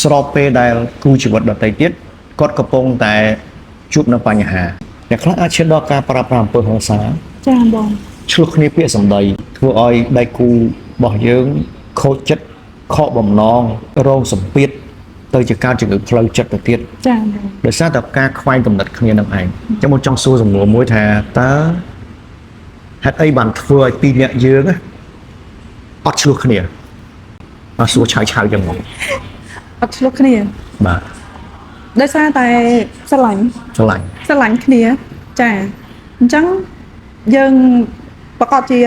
ស្របពេលដែលគូជីវិតដទៃទៀតគាត់កំពុងតែជួបនៅបញ្ហាអ្នកខ្លះអាចឈានដល់ការប្រើប្រាស់អំពើហិង្សាចាបងឆ្លោះគ្នាពាក្យសម្ដីធ្វើឲ្យដៃគូរបស់យើងខូចចិត្តខកបំណងរងសម្ពាធទៅជាការជំងឺផ្លូវចិត្តទៅទៀតចាបងដោយសារតែការខ្វែងគំនិតគ្នានឹងឯងចាំមកចង់សួរសំណួរមួយថាតើហេតុអីបានធ្វើឲ្យពីរនាក់យើងអត់ឆ្លោះគ្នាអត់សួរឆៅចឹងហ្មងអត់ឆ្លោះគ្នាបាទដោយសារតែស្រឡាញ់គ្នាចាអញ្ចឹងយើងប្រកាសជា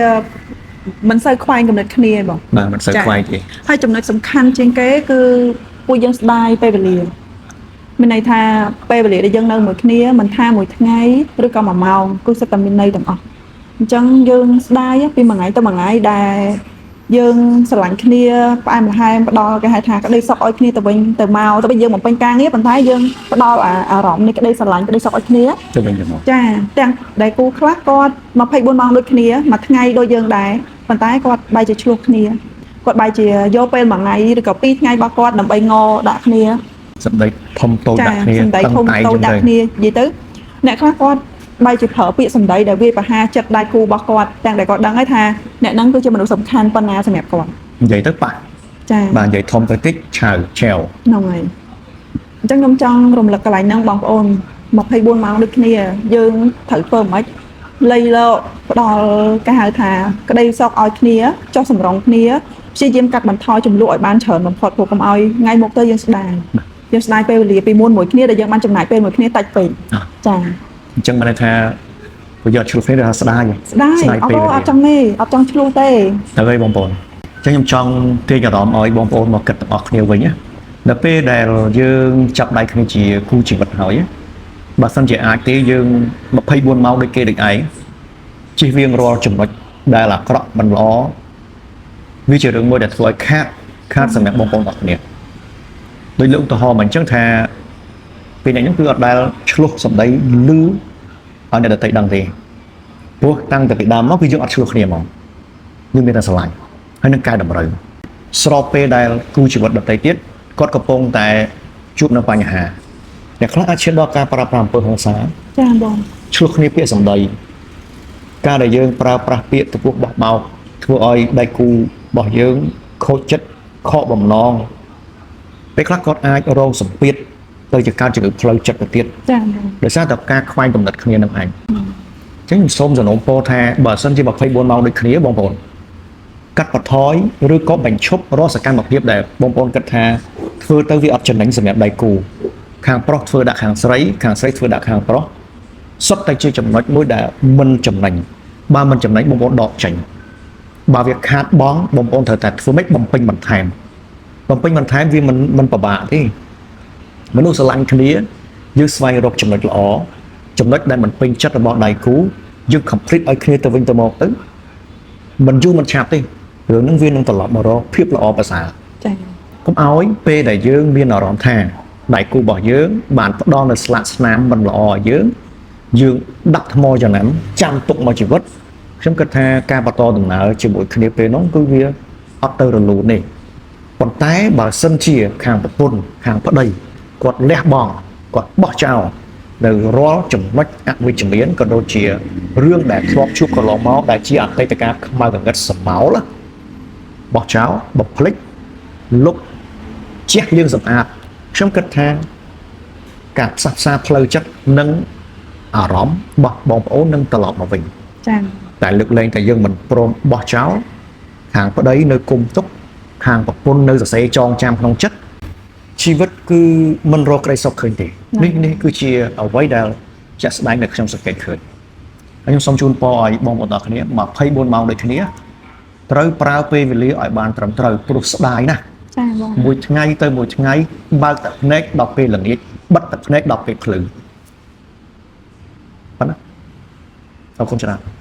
មិនសូវខ្វែងគំនិតគ្នាបងបាទមិនសូវខ្វែងទេហើយចំណុចសំខាន់ជាងគេគឺពួកយើងស្ដាយពេលវេលាមានន័យថាពេលវេលាដែលយើងនៅមួយគ្នាមិនថាមួយថ្ងៃឬក៏1ម៉ោងគឺសិតតែមានន័យទាំងអស់អញ្ចឹងយើងស្ដាយពីមួយថ្ងៃទៅមួយថ្ងៃដែលយើងស្រឡាញ់គ្នាផ្អែមល្ហែមផ្ដល់គេហៅថាក្តីសុខឲ្យគ្នាទៅវិញទៅមកទៅយើងបំពេញការងារប៉ុន្តែយើងផ្ដល់អារម្មណ៍នៃក្តីស្រឡាញ់ក្តីសុខឲ្យគ្នាទៅវិញទៅមកចាទាំងដែលគូខ្លះគាត់24ម៉ោងដូចគ្នាមួយថ្ងៃដូចយើងដែរប៉ុន្តែគាត់បែរជាឆ្លោះគ្នាគាត់បែរជាយកពេលមួយថ្ងៃឬក៏2ថ្ងៃរបស់គាត់ដើម្បីងដាក់គ្នាសម្ដីធំតូចដាក់គ្នាសម្ដីធំតូចដាក់គ្នានិយាយទៅអ្នកខ្លះគាត់បែរជាប្រើពាក្យសម្ដីដែលវាប្រហារចិត្តដៃគូរបស់គាត់ទាំងតែគាត់ដឹងហើយថាអ្នកហ្នឹងគឺជាមនុស្សសំខាន់ប៉ុណ្ណាសម្រាប់គាត់និយាយទៅប៉ះចាបាទនិយាយធំទៅតិចឆៅឆាវហ្នឹងហើយអញ្ចឹងខ្ញុំចង់រំលឹកកន្លែងហ្នឹងបងប្អូន24ម៉ោងដូចគ្នាយើងត្រូវធ្វើមិនលៃលោកផ្ដល់គេហៅថាក្តីសុខឲ្យគ្នាចុះសម្រងគ្នាព្យាយាមកាត់បន្ថយចំនួនឲ្យបានច្រើនបំផុតព្រោះកុំឲ្យថ្ងៃមុខទៅយើងស្ដាយពេលវេលាពីមុនមួយគ្នាដែលយើងបានចំណាយពេលមួយគ្នាតិចពេកចាអញ្ចឹងបានថាប្រយោជន៍ឆ្លោះគ្នាថាស្ដាយអត់ចង់ឆ្លោះទេទៅហើយបងប្អូនអញ្ចឹងខ្ញុំចង់ទាញអារម្មណ៍ឲ្យបងប្អូនមកគិតទាំងអស់គ្នាវិញណាដល់ពេលដែលយើងចាប់ដៃគ្នាជាគូជីវិតហើយបើសិនជាអាចទេយើង24ម៉ោងដូចគេដូចឯងជិះវៀងរាល់ចំណុចដែលអាក្រក់មិនល្អវាជារឿងមួយដែលធ្វើឲ្យខាតសម្រាប់បងប្អូនទាំងគ្នាដោយលើកឧទាហរណ៍មកអញ្ចឹងថាពេលនេះគឺអត់ដែលឆ្លោះសម្ដីលឺឲ្យអ្នកដទៃដឹងទេព្រោះតាំងពីដើមមកគឺយើងអត់ឆ្លោះគ្នាហ្មងយើងមានតែស្រឡាញ់ហើយនឹងកែតម្រូវស្របពេលដែលគូជីវិតដទៃទៀតគាត់កំពុងតែជួបនៅបញ្ហាអ្នកខ្លះអាចឈានដល់ការប្រើប្រាស់អំពើហិង្សាចាបងឆ្លោះគ្នាពាក្យសម្ដីការដែលយើងប្រើប្រាស់ពាក្យទៅពោះបោះបោកធ្វើឲ្យដៃគូរបស់យើងខូចចិត្តខកបំណងពេលខ្លះគាត់អាចរងសម្ពាធទៅជាការជំងឺផ្លូវចិត្តទៅទៀតចា៎ដោយសារតែការខ្វែងគំនិតគ្នានឹងឯងអញ្ចឹងខ្ញុំសូមសំណូមពរថាបើសិនជា24ម៉ោងដូចគ្នាបងប្អូនកាត់បន្ថយឬក៏បញ្ឈប់រាល់សកម្មភាពដែលបងប្អូនគិតថាធ្វើទៅវាអត់ចំណេញសម្រាប់ដៃគូខាងប្រុសធ្វើដាក់ខាងស្រីធ្វើដាក់ខាងប្រុសសុទ្ធតែជាចំណុចមួយដែលមិនចំណេញបើមិនចំណេញបងប្អូនដកចេញបើវាខាតបងប្អូនត្រូវតែធ្វើម៉េចបំពេញបន្ថែមវាមិនពិបាកទេមនុស្សស្រឡាញ់គ្នាយើងស្វែងរកចំណុចល្អចំណុចដែលមិនពេញចិត្តរបស់ដៃគូយើង complete ឲ្យគ្នាទៅវិញទៅមកទៅមិនយូរមិនឆាប់ទេរឿងហ្នឹងវានឹងត្រឡប់មករកភាពល្អប្រសើរចា៎កុំឲ្យពេលដែលយើងមានអារម្មណ៍ថាដៃគូរបស់យើងបានផ្ដល់នៅស្លាកស្នាមមិនល្អឲ្យយើងដាក់ថ្មចំណាំចាំទុកមកជីវិតខ្ញុំគិតថាការបន្តដំណើរជាមួយគ្នាពេលនោះគឺវាអត់ទៅរលូនទេប៉ុន្តែបើសិនជាខាងប្រពន្ធខាងប្តីគាត់លះបង់គាត់បោះចោលនៅរាល់ចំណុចអវិជ្ជមានក៏ដូចជារឿងដែលធ្លាប់ជួបកន្លងមកដែលជាអតីតកាលខ្មៅកង្កឹតសម្បោលបោះចោលបំភ្លេចលុបជះលាងសម្អាតខ្ញុំគិតថាការផ្សះផ្សាផ្លូវចិត្តនិងអារម្មណ៍របស់បងប្អូននឹងត្រឡប់មកវិញចា៎តែលើកលែងតែយើងមិនព្រមបោះចោលខាងប្តីនៅគុំទុកខាងប្រពន្ធនៅសរសេរចងចាំក្នុងចិត្តជីវិតគឺមិនរកក្តីសុខឃើញទេនេះគឺជាអ្វីដែលចាក់ស្ដែងនៅខ្ញុំសង្កេតឃើញហើយខ្ញុំសូមជូនពរឲ្យបងប្អូនទាំងគ្នា24ម៉ោងដូចគ្នាត្រូវប្រើពេលវេលាឲ្យបានត្រឹមត្រូវព្រោះស្ដាយណាស់ចា៎បងមួយថ្ងៃទៅមួយថ្ងៃបើកទឹកភ្នែកដល់ពេលល្ងាចបិទទឹកភ្នែកដល់ពេលភ្លឺប៉ុណ្ណាអរគុណច្រើន